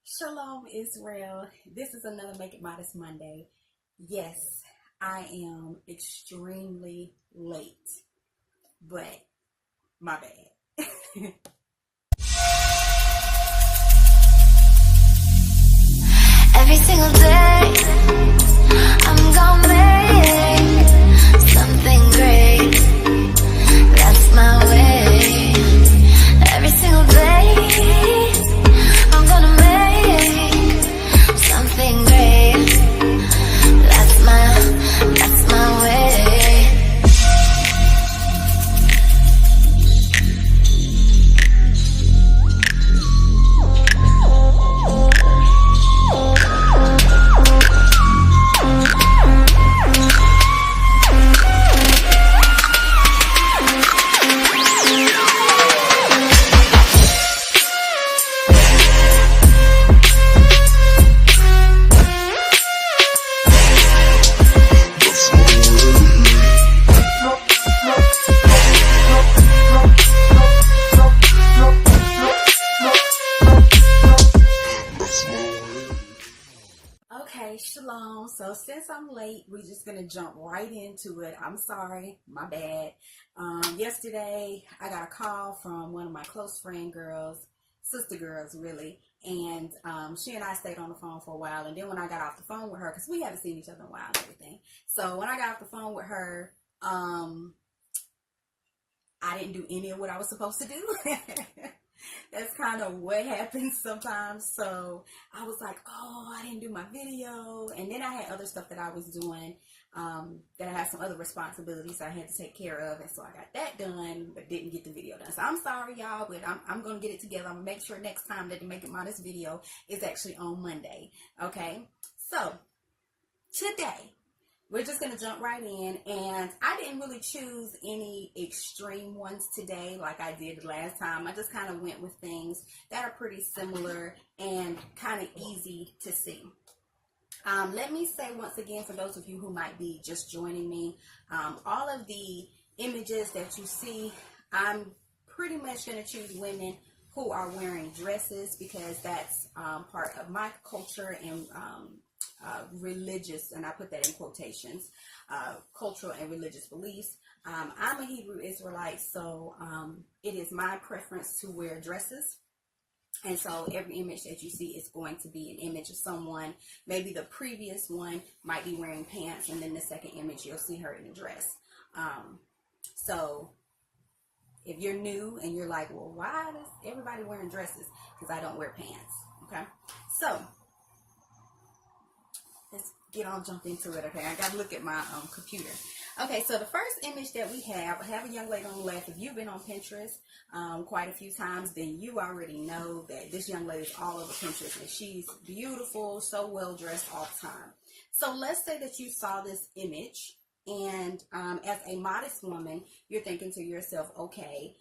Shalom, Israel. This is another Make It Modest Monday. Yes, I am extremely late, but my bad. Every single day, I'm gonna make something great. That's my way. Every single day, I'm gonna make something great. That's my way. Okay, shalom. So since I'm late, we're just gonna jump right into it. I'm sorry, my bad. Yesterday I got a call from one of my close friend girls, sister girls really, and she and I stayed on the phone for a while. And then when I got off the phone with her, because we haven't seen each other in a while and everything, so when I got off the phone with her, I didn't do any of what I was supposed to do. That's kind of what happens sometimes. So I was like, oh, I didn't do my video. And then I had other stuff that I was doing, that I had some other responsibilities I had to take care of. And so I got that done, but didn't get the video done. So I'm sorry, y'all, but I'm going to get it together. I'm going to make sure next time that the Make It Modest video is actually on Monday. Okay. So today, we're just going to jump right in, and I didn't really choose any extreme ones today like I did last time. I just kind of went with things that are pretty similar and kind of easy to see. Let me say once again, for those of you who might be just joining me, all of the images that you see, I'm pretty much going to choose women who are wearing dresses because that's part of my culture and religious, and I put that in quotations, cultural and religious beliefs. I'm a Hebrew Israelite, so it is my preference to wear dresses. And so every image that you see is going to be an image of someone. Maybe the previous one might be wearing pants, and then the second image you'll see her in a dress. So if you're new and you're like, well, why is everybody wearing dresses? Because I don't wear pants. Okay, so let's jump into it. Okay, I gotta look at my computer. Okay, so the first image that we have, I have a young lady on the left. If you've been on Pinterest quite a few times, then you already know that this young lady is all over Pinterest, and she's beautiful, so well dressed all the time. So let's say that you saw this image, and as a modest woman, you're thinking to yourself, okay,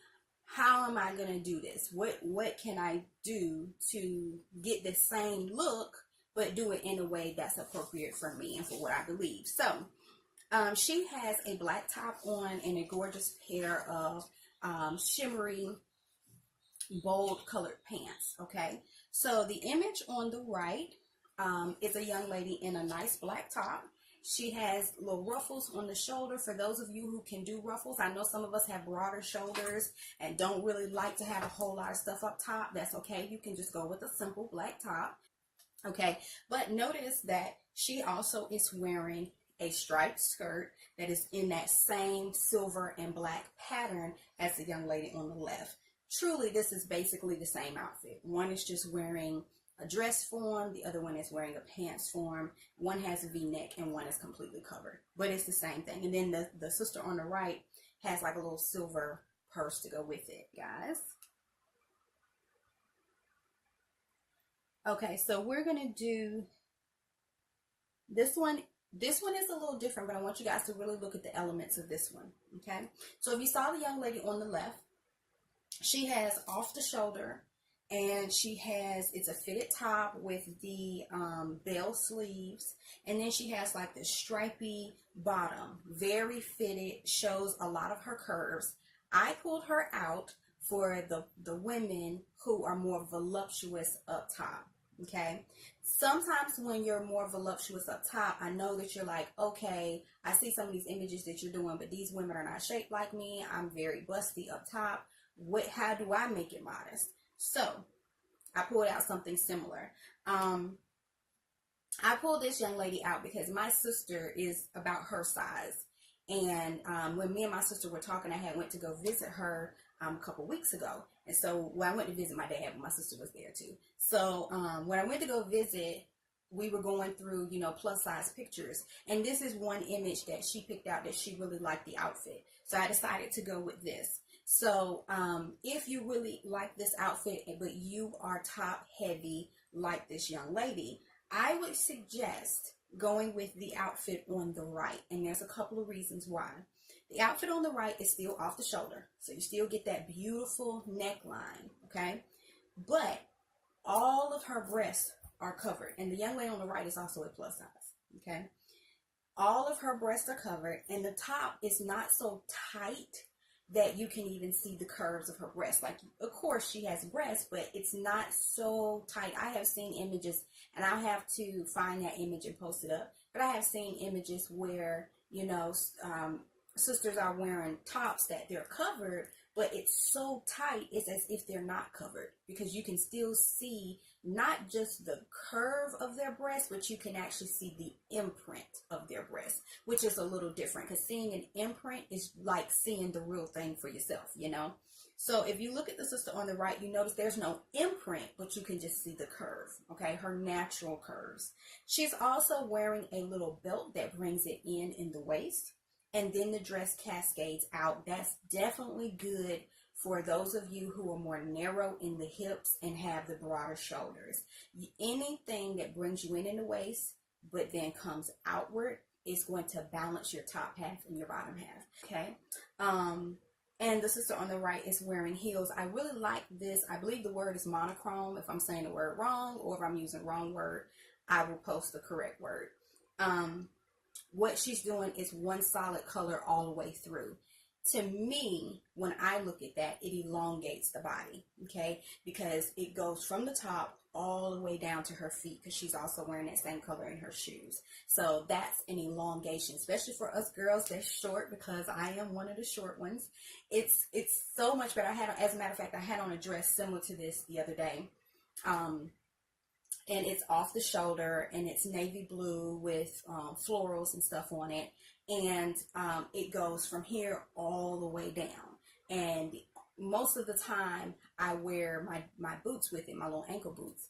how am I gonna do this? What can I do to get the same look, but do it in a way that's appropriate for me and for what I believe? So she has a black top on and a gorgeous pair of shimmery, bold colored pants. Okay, so the image on the right is a young lady in a nice black top. She has little ruffles on the shoulder. For those of you who can do ruffles, I know some of us have broader shoulders and don't really like to have a whole lot of stuff up top. That's okay. You can just go with a simple black top. Okay, but notice that she also is wearing a striped skirt that is in that same silver and black pattern as the young lady on the left. Truly, this is basically the same outfit. One is just wearing a dress form, the other one is wearing a pants form. One has a V-neck and one is completely covered, but it's the same thing. And then the sister on the right has like a little silver purse to go with it, guys. Okay, so we're gonna do this one. This one is a little different, but I want you guys to really look at the elements of this one. Okay, so if you saw the young lady on the left, she has off the shoulder, and it's a fitted top with the bell sleeves, and then she has like this stripy bottom, very fitted, shows a lot of her curves. I pulled her out for the women who are more voluptuous up top. Okay. Sometimes when you're more voluptuous up top, I know that you're like, okay, I see some of these images that you're doing, but these women are not shaped like me. I'm very busty up top. How do I make it modest? So I pulled out something similar. I pulled this young lady out because my sister is about her size. And when me and my sister were talking, I had went to go visit her a couple weeks ago. And so, well, I went to visit my dad, but my sister was there too. So when I went to go visit, we were going through, plus size pictures. And this is one image that she picked out that she really liked the outfit. So I decided to go with this. So if you really like this outfit, but you are top heavy like this young lady, I would suggest going with the outfit on the right. And there's a couple of reasons why. The outfit on the right is still off the shoulder. So you still get that beautiful neckline, okay? But all of her breasts are covered. And the young lady on the right is also a plus size, okay? All of her breasts are covered. And the top is not so tight that you can even see the curves of her breasts. Like, of course, she has breasts, but it's not so tight. I have seen images, and I'll have to find that image and post it up. But I have seen images where, sisters are wearing tops that they're covered, but it's so tight, it's as if they're not covered, because you can still see not just the curve of their breast, but you can actually see the imprint of their breast, which is a little different, because seeing an imprint is like seeing the real thing for yourself, So if you look at the sister on the right, you notice there's no imprint, but you can just see the curve, okay, her natural curves. She's also wearing a little belt that brings it in the waist. And then the dress cascades out. That's definitely good for those of you who are more narrow in the hips and have the broader shoulders. Anything that brings you in the waist, but then comes outward, is going to balance your top half and your bottom half, okay? And the sister on the right is wearing heels. I really like this. I believe the word is monochrome. If I'm saying the word wrong, or if I'm using the wrong word, I will post the correct word. What she's doing is one solid color all the way through. To me, when I look at that, it elongates the body, okay? Because it goes from the top all the way down to her feet, because she's also wearing that same color in her shoes. So that's an elongation, especially for us girls that's short, because I am one of the short ones. It's so much better. As a matter of fact, I had on a dress similar to this the other day. And it's off the shoulder, and it's navy blue with florals and stuff on it. And it goes from here all the way down. And most of the time, I wear my boots with it, my little ankle boots.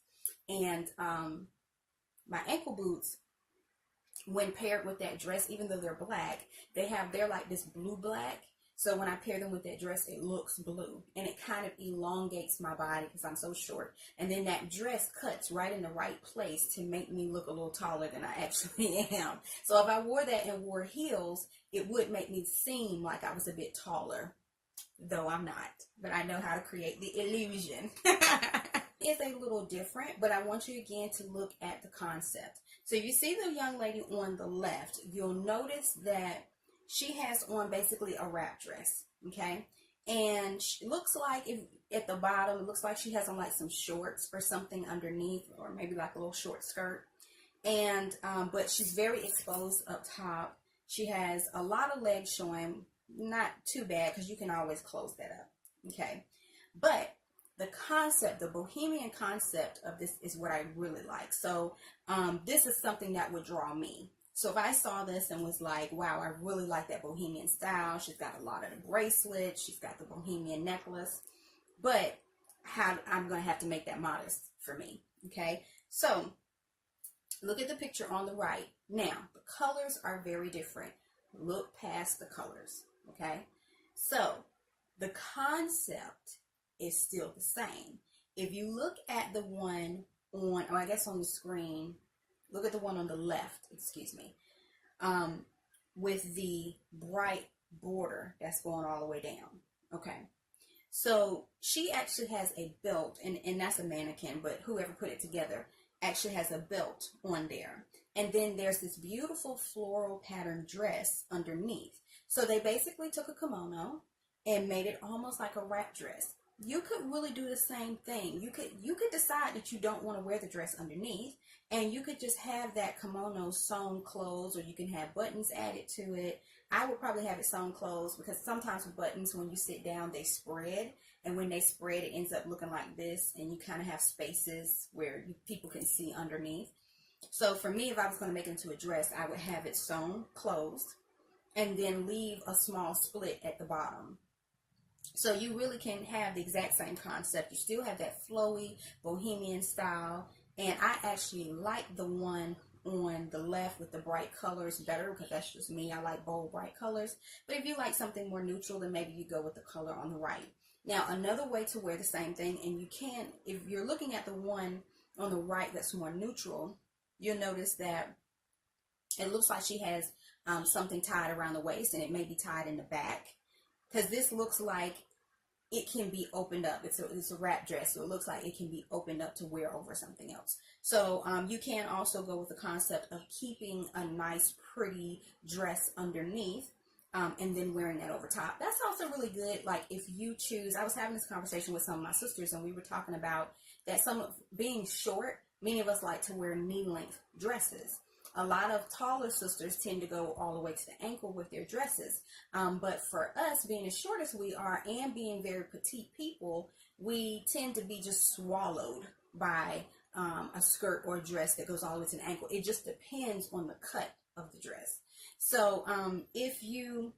And my ankle boots, when paired with that dress, even though they're black, they're like this blue-black. So when I pair them with that dress, it looks blue, and it kind of elongates my body because I'm so short. And then that dress cuts right in the right place to make me look a little taller than I actually am. So if I wore that and wore heels, it would make me seem like I was a bit taller, though I'm not. But I know how to create the illusion. It's a little different, but I want you again to look at the concept. So you see the young lady on the left, you'll notice that she has on basically a wrap dress, okay? And she looks like, at the bottom, it looks like she has on like some shorts or something underneath, or maybe like a little short skirt. And, but she's very exposed up top. She has a lot of legs showing, not too bad, because you can always close that up, okay? But the concept, the bohemian concept of this is what I really like. So this is something that would draw me. So if I saw this and was like, wow, I really like that bohemian style. She's got a lot of the bracelets. She's got the bohemian necklace. But I'm going to have to make that modest for me. Okay. So look at the picture on the right. Now, the colors are very different. Look past the colors. Okay. So the concept is still the same. If you look at the one on, or I guess on the screen, look at the one on the left, excuse me, with the bright border that's going all the way down. Okay. So she actually has a belt, and that's a mannequin, but whoever put it together actually has a belt on there. And then there's this beautiful floral pattern dress underneath. So they basically took a kimono and made it almost like a wrap dress. you could really do the same thing. You could decide that you don't want to wear the dress underneath, and you could just have that kimono sewn closed, or you can have buttons added to it. I would probably have it sewn closed, because sometimes with buttons, when you sit down, they spread, and when they spread, it ends up looking like this, and you kind of have spaces where people can see underneath. So for me, if I was going to make it into a dress, I would have it sewn closed and then leave a small split at the bottom. So you really can have the exact same concept. You still have that flowy bohemian style. And I actually like the one on the left with the bright colors better, because that's just me. I like bold, bright colors. But if you like something more neutral, then maybe you go with the color on the right. Now, another way to wear the same thing, and you can, if you're looking at the one on the right that's more neutral, you'll notice that it looks like she has something tied around the waist, and it may be tied in the back, because this looks like it can be opened up. It's a wrap dress, so it looks like it can be opened up to wear over something else. So you can also go with the concept of keeping a nice, pretty dress underneath, and then wearing that over top. That's also really good. Like if you choose, I was having this conversation with some of my sisters, and we were talking about that being short, many of us like to wear knee-length dresses. A lot of taller sisters tend to go all the way to the ankle with their dresses. But for us, being as short as we are and being very petite people, we tend to be just swallowed by a skirt or a dress that goes all the way to the ankle. It just depends on the cut of the dress. So if you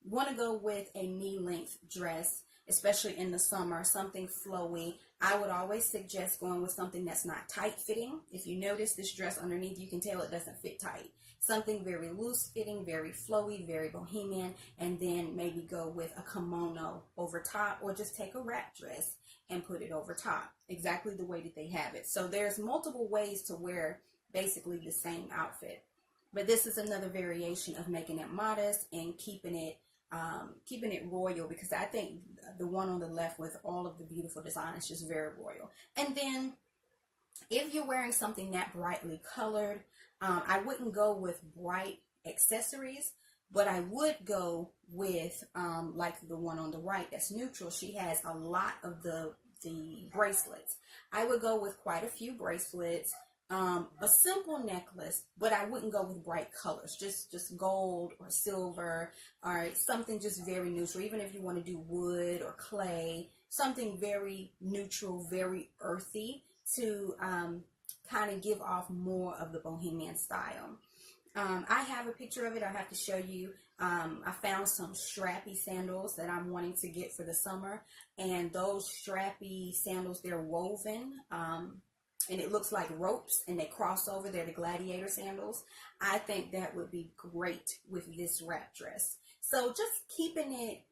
want to go with a knee-length dress, especially in the summer, something flowy, I would always suggest going with something that's not tight-fitting. If you notice this dress underneath, you can tell it doesn't fit tight. Something very loose-fitting, very flowy, very bohemian, and then maybe go with a kimono over top, or just take a wrap dress and put it over top, exactly the way that they have it. So there's multiple ways to wear basically the same outfit. But this is another variation of making it modest and keeping it royal, because I think the one on the left with all of the beautiful design is just very royal. And then if you're wearing something that brightly colored, I wouldn't go with bright accessories, but I would go with like the one on the right that's neutral. She has a lot of the bracelets. I would go with quite a few bracelets. A simple necklace, but I wouldn't go with bright colors, just gold or silver or something just very neutral. Even if you want to do wood or clay, something very neutral, very earthy to kind of give off more of the bohemian style. I have a picture of it. I have to show you. I found some strappy sandals that I'm wanting to get for the summer, and those strappy sandals, they're woven, and it looks like ropes, and they cross over. They're the gladiator sandals. I think that would be great with this wrap dress. So just keeping it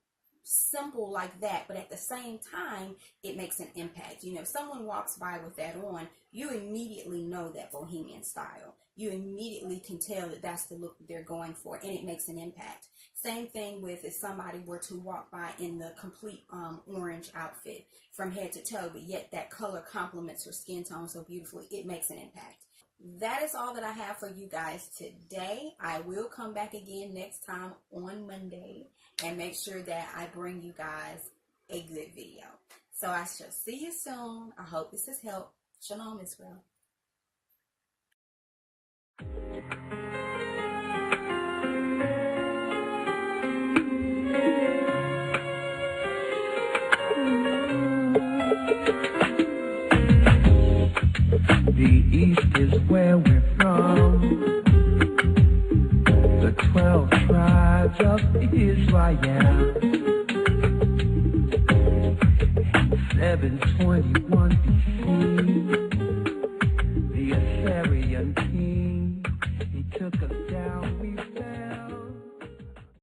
simple like that, but at the same time, it makes an impact. You know, if someone walks by with that on, you immediately know that bohemian style. You immediately can tell that that's the look that they're going for, and it makes an impact. Same thing with if somebody were to walk by in the complete orange outfit from head to toe, but yet that color complements her skin tone so beautifully, it makes an impact. That is all that I have for you guys today. I will come back again next time on Monday and make sure that I bring you guys a good video. So I shall see you soon. I hope this has helped. Shalom, Israel. The East is where we're from. The 12 tribes of Israel. 721 BC, the Assyrian king, he took us